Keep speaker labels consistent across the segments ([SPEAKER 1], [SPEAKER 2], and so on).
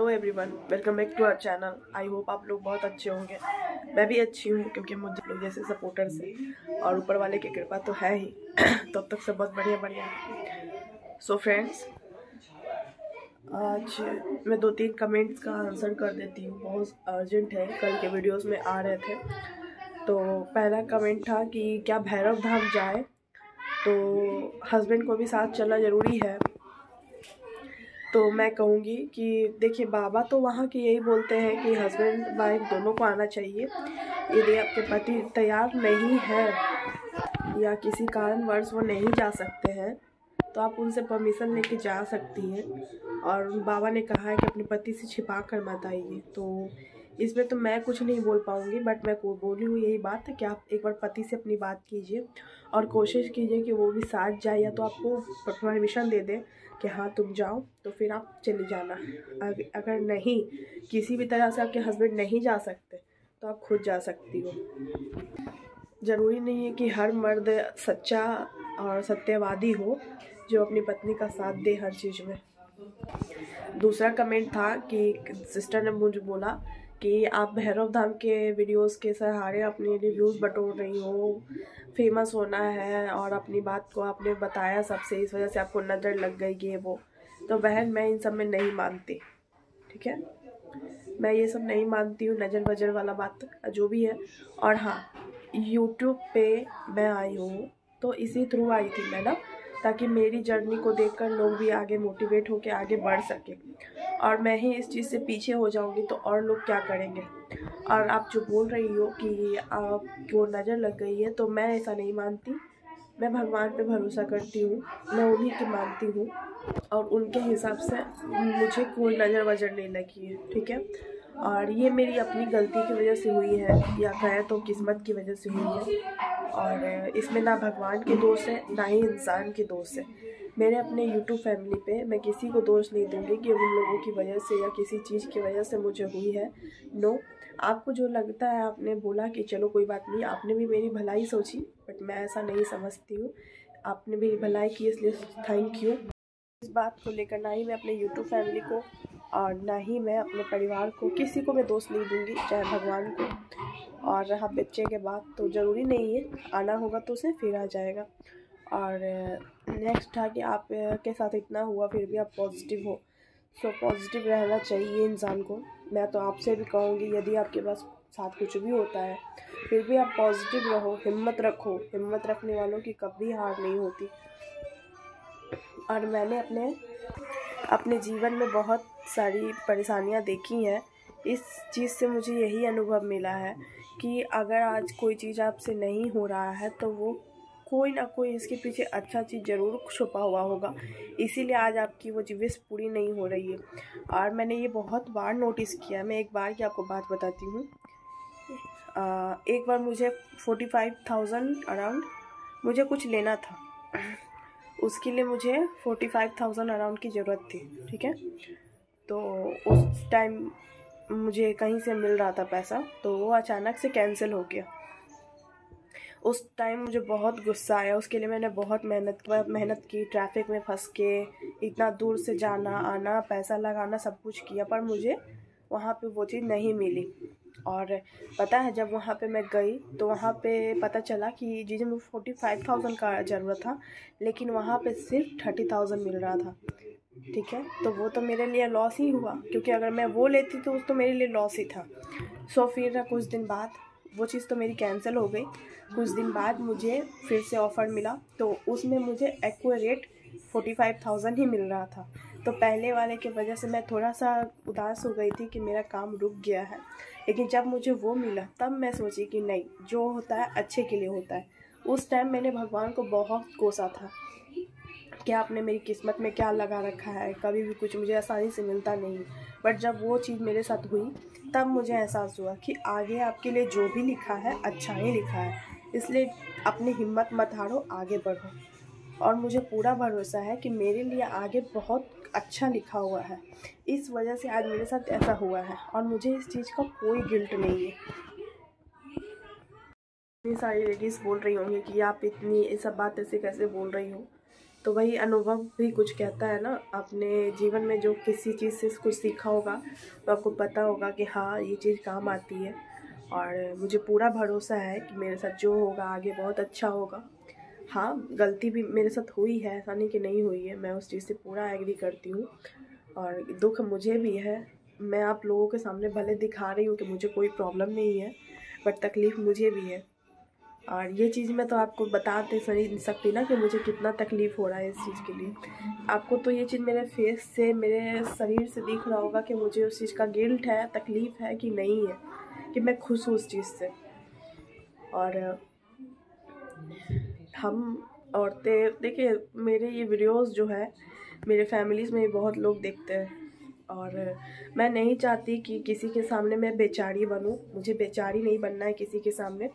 [SPEAKER 1] Hello everyone, welcome back to our channel. I hope आप लोग बहुत अच्छे होंगे। मैं भी अच्छी हूँ क्योंकि मुझे लोग जैसे सपोर्टर्स हैं और ऊपर वाले की कृपा तो है ही। तो अब तक सब बहुत बढ़िया। सो फ्रेंड्स, आज मैं 2-3 कमेंट्स का आंसर कर देती हूँ। बहुत अर्जेंट है, कल के वीडियोस में आ रहे थे। तो पहला कमेंट था कि क्या भैरव धाम जाए, तो हस्बैंड को भी साथ चलना ज़रूरी है। तो मैं कहूँगी कि देखिए, बाबा तो वहाँ के यही बोलते हैं कि हस्बैंड वाइफ दोनों को आना चाहिए। यदि आपके पति तैयार नहीं है या किसी कारणवश वो नहीं जा सकते हैं तो आप उनसे परमिशन लेके जा सकती हैं। और बाबा ने कहा है कि अपने पति से छिपा कर मत आइए। तो इसमें तो मैं कुछ नहीं बोल पाऊँगी, बट मैं को बोली हूँ यही बात है कि आप एक बार पति से अपनी बात कीजिए और कोशिश कीजिए कि वो भी साथ जाए, या तो आपको परमिशन दे दे कि हाँ तुम जाओ, तो फिर आप चले जाना। अगर नहीं, किसी भी तरह से आपके हस्बैंड नहीं जा सकते तो आप खुद जा सकती हो। ज़रूरी नहीं है कि हर मर्द सच्चा और सत्यवादी हो जो अपनी पत्नी का साथ दे हर चीज़ में। दूसरा कमेंट था कि सिस्टर ने मुझे बोला कि आप भैरव धाम के वीडियोस के सहारे अपने लिए व्यूज़ बटोर रही हो, फेमस होना है और अपनी बात को आपने बताया सबसे, इस वजह से आपको नज़र लग गई ये वो। तो बहन, मैं इन सब में नहीं मानती, ठीक है। मैं ये सब नहीं मानती हूँ, नज़र वजर वाला बात जो भी है। और हाँ, यूट्यूब पे मैं आई हूँ तो इसी थ्रू आई थी मैं ना, ताकि मेरी जर्नी को देखकर लोग भी आगे मोटिवेट होकर आगे बढ़ सके। और मैं ही इस चीज़ से पीछे हो जाऊंगी तो और लोग क्या करेंगे। और आप जो बोल रही हो कि आपको नज़र लग गई है, तो मैं ऐसा नहीं मानती। मैं भगवान पे भरोसा करती हूँ, मैं उन्हीं की मानती हूँ और उनके हिसाब से मुझे कोई नज़र वजर नहीं लगी है, ठीक है। और ये मेरी अपनी गलती की वजह से हुई है, या कहें तो किस्मत की वजह से हुई है। और इसमें ना भगवान के दोष है ना ही इंसान के दोष है। मेरे अपने यूट्यूब फैमिली पे मैं किसी को दोष नहीं दूंगी कि उन लोगों की वजह से या किसी चीज़ की वजह से मुझे हुई है। नो, आपको जो लगता है, आपने बोला कि चलो कोई बात नहीं, आपने भी मेरी भलाई सोची, बट मैं ऐसा नहीं समझती हूँ। आपने मेरी भलाई की, इसलिए थैंक यू। इस बात को लेकर ना ही मैं अपने यूट्यूब फैमिली को और ना ही मैं अपने परिवार को, किसी को मैं दोष नहीं दूंगी, चाहे भगवान को। और रहा बच्चे के बाद, तो ज़रूरी नहीं है, आना होगा तो उसे फिर आ जाएगा। और नेक्स्ट था कि आप के साथ इतना हुआ फिर भी आप पॉजिटिव हो। सो पॉजिटिव रहना चाहिए इंसान को। मैं तो आपसे भी कहूँगी, यदि आपके पास साथ कुछ भी होता है फिर भी आप पॉजिटिव रहो, हिम्मत रखो। हिम्मत रखने वालों की कभी हार नहीं होती। और मैंने अपने जीवन में बहुत सारी परेशानियां देखी हैं। इस चीज़ से मुझे यही अनुभव मिला है कि अगर आज कोई चीज़ आपसे नहीं हो रहा है तो वो कोई ना कोई इसके पीछे अच्छा चीज़ ज़रूर छुपा हुआ होगा, इसीलिए आज आपकी वो विश पूरी नहीं हो रही है। और मैंने ये बहुत बार नोटिस किया। मैं एक बार की आपको बात बताती हूँ। एक बार मुझे 45,000 अराउंड मुझे कुछ लेना था, उसके लिए मुझे 45,000 अराउंड की ज़रूरत थी, ठीक है। तो उस टाइम मुझे कहीं से मिल रहा था पैसा, तो वो अचानक से कैंसिल हो गया। उस टाइम मुझे बहुत गुस्सा आया। उसके लिए मैंने बहुत मेहनत की, ट्रैफिक में फंस के इतना दूर से जाना आना, पैसा लगाना, सब कुछ किया, पर मुझे वहाँ पे वो चीज़ नहीं मिली। और पता है, जब वहाँ पे मैं गई तो वहाँ पे पता चला कि जी मुझे 45,000 का ज़रूरत था, लेकिन वहाँ पे सिर्फ 30,000 मिल रहा था, ठीक है। तो वो तो मेरे लिए लॉस ही हुआ, क्योंकि अगर मैं वो लेती तो उस तो मेरे लिए लॉस ही था। सो फिर कुछ दिन बाद वो चीज़ तो मेरी कैंसिल हो गई। कुछ दिन बाद मुझे फिर से ऑफ़र मिला, तो उसमें मुझे एक्यूरेट 45,000 ही मिल रहा था। तो पहले वाले की वजह से मैं थोड़ा सा उदास हो गई थी कि मेरा काम रुक गया है, लेकिन जब मुझे वो मिला तब मैं सोची कि नहीं, जो होता है अच्छे के लिए होता है। उस टाइम मैंने भगवान को बहुत कोसा था कि आपने मेरी किस्मत में क्या लगा रखा है, कभी भी कुछ मुझे आसानी से मिलता नहीं। बट जब वो चीज़ मेरे साथ हुई तब मुझे एहसास हुआ कि आगे आपके लिए जो भी लिखा है अच्छा ही लिखा है, इसलिए अपनी हिम्मत मत हारो, आगे बढ़ो। और मुझे पूरा भरोसा है कि मेरे लिए आगे बहुत अच्छा लिखा हुआ है। इस वजह से आज मेरे साथ ऐसा हुआ है और मुझे इस चीज़ का कोई गिल्ट नहीं है। इतनी सारी लेडीज़ बोल रही होंगी कि आप इतनी ये सब बात ऐसे कैसे बोल रही हो। तो वही अनुभव भी कुछ कहता है ना। आपने जीवन में जो किसी चीज़ से कुछ सीखा होगा तो आपको पता होगा कि हाँ ये चीज़ काम आती है। और मुझे पूरा भरोसा है कि मेरे साथ जो होगा आगे बहुत अच्छा होगा। हाँ, गलती भी मेरे साथ हुई है, ऐसा नहीं कि नहीं हुई है, मैं उस चीज़ से पूरा एग्री करती हूँ। और दुख मुझे भी है। मैं आप लोगों के सामने भले दिखा रही हूँ कि मुझे कोई प्रॉब्लम नहीं है, बट तकलीफ़ मुझे भी है। और ये चीज़ मैं तो आपको बताते नहीं सकती ना कि मुझे कितना तकलीफ़ हो रहा है इस चीज़ के लिए। आपको तो ये चीज़ मेरे फेस से, मेरे शरीर से दिख रहा होगा कि मुझे उस चीज़ का गिल्ट है, तकलीफ़ है कि नहीं है, कि मैं खुश हूँ उस चीज़ से। और हम औरतें, देखिए मेरे ये वीडियोस जो है मेरे फैमिलीज़ में बहुत लोग देखते हैं। और मैं नहीं चाहती कि किसी के सामने मैं बेचारी बनूं। मुझे बेचारी नहीं बनना है किसी के सामने।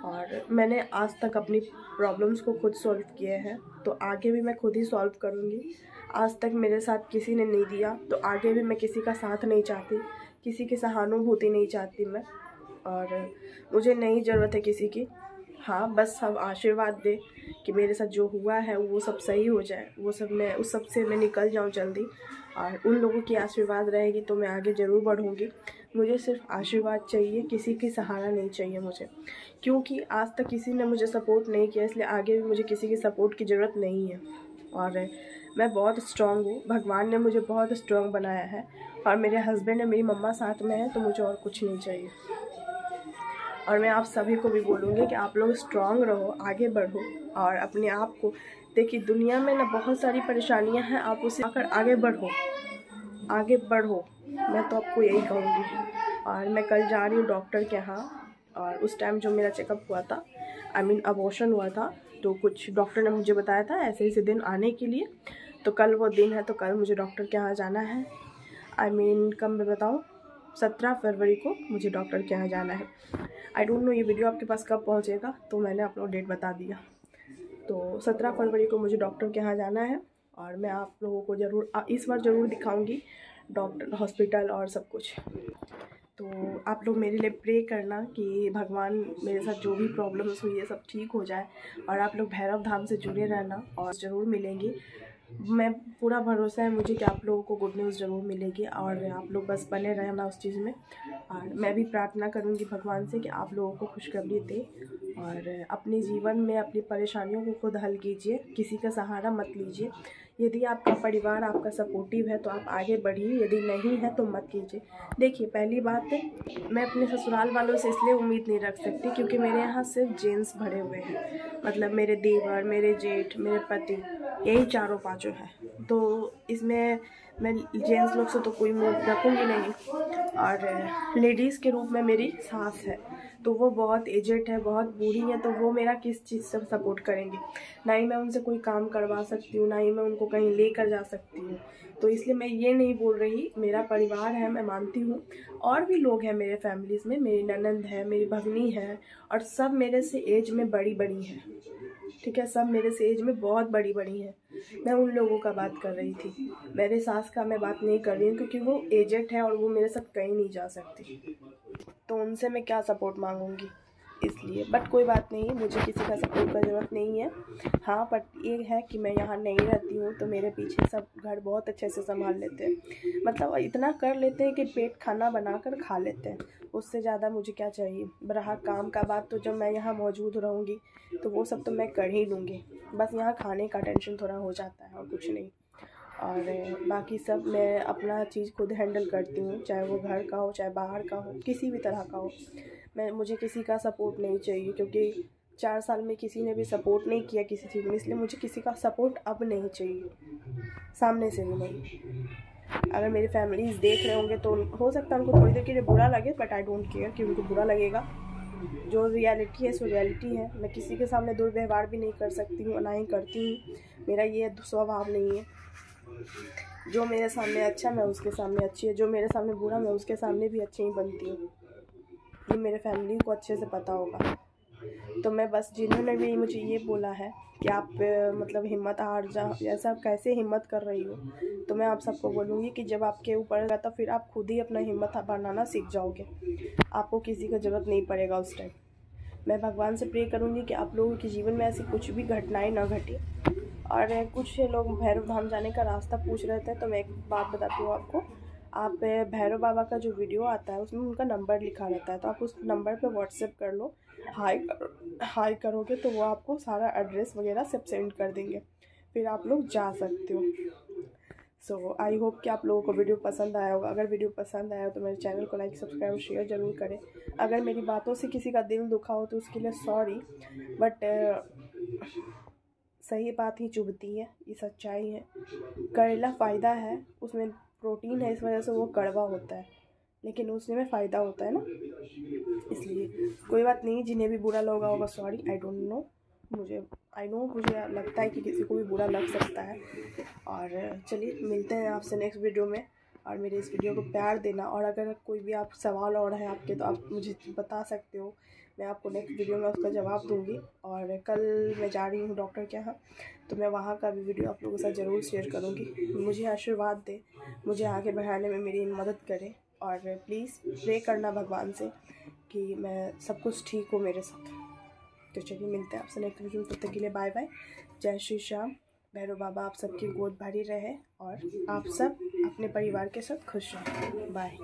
[SPEAKER 1] और मैंने आज तक अपनी प्रॉब्लम्स को खुद सॉल्व किए हैं, तो आगे भी मैं खुद ही सॉल्व करूँगी। आज तक मेरे साथ किसी ने नहीं दिया, तो आगे भी मैं किसी का साथ नहीं चाहती, किसी की सहानुभूति नहीं चाहती मैं। और मुझे नहीं ज़रूरत है किसी की। हाँ, बस सब आशीर्वाद दे कि मेरे साथ जो हुआ है वो सब सही हो जाए, वो सब मैं उस सब से मैं निकल जाऊँ जल्दी। और उन लोगों की आशीर्वाद रहेगी तो मैं आगे ज़रूर बढ़ूँगी। मुझे सिर्फ आशीर्वाद चाहिए, किसी की सहारा नहीं चाहिए मुझे, क्योंकि आज तक किसी ने मुझे सपोर्ट नहीं किया, इसलिए आगे भी मुझे किसी की सपोर्ट की ज़रूरत नहीं है। और मैं बहुत स्ट्रॉन्ग हूँ, भगवान ने मुझे बहुत स्ट्रॉन्ग बनाया है। और मेरे हस्बैंड और मेरी मम्मा साथ में है, तो मुझे और कुछ नहीं चाहिए। और मैं आप सभी को भी बोलूँगी कि आप लोग स्ट्रॉन्ग रहो, आगे बढ़ो। और अपने आप को देखिए, दुनिया में ना बहुत सारी परेशानियां हैं, आप उसे आकर आगे बढ़ो, आगे बढ़ो। मैं तो आपको यही कहूँगी। और मैं कल जा रही हूँ डॉक्टर के यहाँ। और उस टाइम जो मेरा चेकअप हुआ था, अबॉर्शन हुआ था, तो कुछ डॉक्टर ने मुझे बताया था ऐसे ऐसे दिन आने के लिए। तो कल वो दिन है, तो कल मुझे डॉक्टर के यहाँ जाना है। कब मैं बताऊँ, 17 फरवरी को मुझे डॉक्टर के यहाँ जाना है। आई डोंट नो ये वीडियो आपके पास कब पहुँचेगा, तो मैंने अपना डेट बता दिया। तो 17 फरवरी को मुझे डॉक्टर के यहाँ जाना है। और मैं आप लोगों को ज़रूर इस बार ज़रूर दिखाऊंगी डॉक्टर, हॉस्पिटल और सब कुछ। तो आप लोग मेरे लिए प्रे करना कि भगवान मेरे साथ जो भी प्रॉब्लम्स हुई है सब ठीक हो जाए। और आप लोग भैरव धाम से जुड़े रहना, और ज़रूर मिलेंगी। मैं पूरा भरोसा है मुझे कि आप लोगों को गुड न्यूज़ ज़रूर मिलेगी। और आप लोग बस बने रहना उस चीज़ में। और मैं भी प्रार्थना करूँगी भगवान से कि आप लोगों को खुशखबरी दे। और अपने जीवन में अपनी परेशानियों को खुद हल कीजिए, किसी का सहारा मत लीजिए। यदि आपका परिवार आपका सपोर्टिव है तो आप आगे बढ़िए, यदि नहीं है तो मत कीजिए। देखिए, पहली बात है, मैं अपने ससुराल वालों से इसलिए उम्मीद नहीं रख सकती क्योंकि मेरे यहाँ सिर्फ जेंट्स भरे हुए हैं। मतलब मेरे देवर, मेरे जेठ, मेरे पति, यही चारों पाँचों हैं। तो इसमें मैं जेंट्स लोग से तो कोई उम्मीद रखूँगी नहीं। और लेडीज़ के रूप में मेरी सास है, तो वो बहुत एजेड है, बहुत बूढ़ी है, तो वो मेरा किस चीज़ से सपोर्ट करेंगी। ना ही मैं उनसे कोई काम करवा सकती हूँ, ना ही मैं उनको कहीं लेकर जा सकती हूँ। तो इसलिए मैं ये नहीं बोल रही, मेरा परिवार है, मैं मानती हूँ। और भी लोग हैं मेरे फैमिलीज़ में, मेरी ननंद है, मेरी भगनी है, और सब मेरे से एज में बड़ी बड़ी हैं। ठीक है, सब मेरे से एज में बहुत बड़ी बड़ी हैं। मैं उन लोगों का बात कर रही थी, मेरे सास का मैं बात नहीं कर रही हूँ, क्योंकि वो एजेड है और वो मेरे साथ कहीं नहीं जा सकती। तो उनसे मैं क्या सपोर्ट मांगूंगी, इसलिए। बट कोई बात नहीं, मुझे किसी का सपोर्ट का ज़रूरत नहीं है। हाँ, बट ये है कि मैं यहाँ नहीं रहती हूँ, तो मेरे पीछे सब घर बहुत अच्छे से संभाल लेते हैं। मतलब इतना कर लेते हैं कि पेट खाना बनाकर खा लेते हैं। उससे ज़्यादा मुझे क्या चाहिए। रहा काम का बात, तो जब मैं यहाँ मौजूद रहूँगी तो वो सब तो मैं कर ही लूँगी। बस यहाँ खाने का टेंशन थोड़ा हो जाता है और कुछ नहीं। और बाकी सब मैं अपना चीज़ खुद हैंडल करती हूँ, चाहे वो घर का हो, चाहे बाहर का हो, किसी भी तरह का हो। मुझे किसी का सपोर्ट नहीं चाहिए, क्योंकि 4 साल में किसी ने भी सपोर्ट नहीं किया किसी चीज़ में, इसलिए मुझे किसी का सपोर्ट अब नहीं चाहिए, सामने से भी नहीं। अगर मेरी फैमिलीज़ देख रहे होंगे तो हो सकता है उनको थोड़ी देर के लिए बुरा लगे, बट आई डोंट केयर कि उनको बुरा लगेगा। जो रियलिटी है सो रियलिटी है। मैं किसी के सामने दुर्व्यवहार भी नहीं कर सकती हूँ, ना ही करती हूँ। मेरा ये स्वभाव नहीं है। जो मेरे सामने अच्छा, मैं उसके सामने अच्छी है। जो मेरे सामने बुरा, मैं उसके सामने भी अच्छी ही बनती हूँ। ये मेरे फैमिली को अच्छे से पता होगा। तो मैं बस, जिन्होंने भी मुझे ये बोला है कि आप मतलब हिम्मत हार जा, ऐसा कैसे हिम्मत कर रही हो, तो मैं आप सबको बोलूँगी कि जब आपके ऊपर रहता फिर आप खुद ही अपना हिम्मत बनाना सीख जाओगे। आपको किसी का ज़रूरत नहीं पड़ेगा उस टाइम। मैं भगवान से प्रे करूँगी कि आप लोगों के जीवन में ऐसी कुछ भी घटनाएं ना घटे, और कुछ लोग भैरव धाम जाने का रास्ता पूछ रहे थे, तो मैं एक बात बताती हूँ आपको। आप भैरव बाबा का जो वीडियो आता है उसमें उनका नंबर लिखा रहता है, तो आप उस नंबर पे व्हाट्सएप कर लो, हाई करोगे तो वो आपको सारा एड्रेस वगैरह सब सेंड कर देंगे, फिर आप लोग जा सकते हो। सो आई होप कि आप लोगों को वीडियो पसंद आया होगा। अगर वीडियो पसंद आया तो मेरे चैनल को लाइक, सब्सक्राइब, शेयर ज़रूर करें। अगर मेरी बातों से किसी का दिल दुखा हो तो उसके लिए सॉरी, बट सही बात ही चुभती है, ये सच्चाई है। करेला फ़ायदा है, उसमें प्रोटीन है, इस वजह से वो कड़वा होता है, लेकिन उसमें फ़ायदा होता है ना, इसलिए कोई बात नहीं। जिन्हें भी बुरा लगा होगा सॉरी, आई डोंट नो, मुझे लगता है कि किसी को भी बुरा लग सकता है। और चलिए मिलते हैं आपसे नेक्स्ट वीडियो में, और मेरे इस वीडियो को प्यार देना। और अगर कोई भी आप सवाल और है आपके तो आप मुझे बता सकते हो, मैं आपको नेक्स्ट वीडियो में उसका जवाब दूंगी। और कल मैं जा रही हूँ डॉक्टर के यहाँ, तो मैं वहाँ का भी वीडियो आप लोगों के साथ ज़रूर शेयर करूँगी। मुझे आशीर्वाद दे, मुझे आगे बढ़ाने में मेरी मदद करें, और प्लीज़ प्रे करना भगवान से कि मैं सब कुछ ठीक हो मेरे साथ। तो चलिए मिलते हैं आपसे नेक्स्ट वीडियो में, तब तक के लिए बाय बाय। जय श्री श्याम। भैरव बाबा आप सबकी गोद भरी रहे, और आप सब अपने परिवार के साथ खुश रहें। बाय।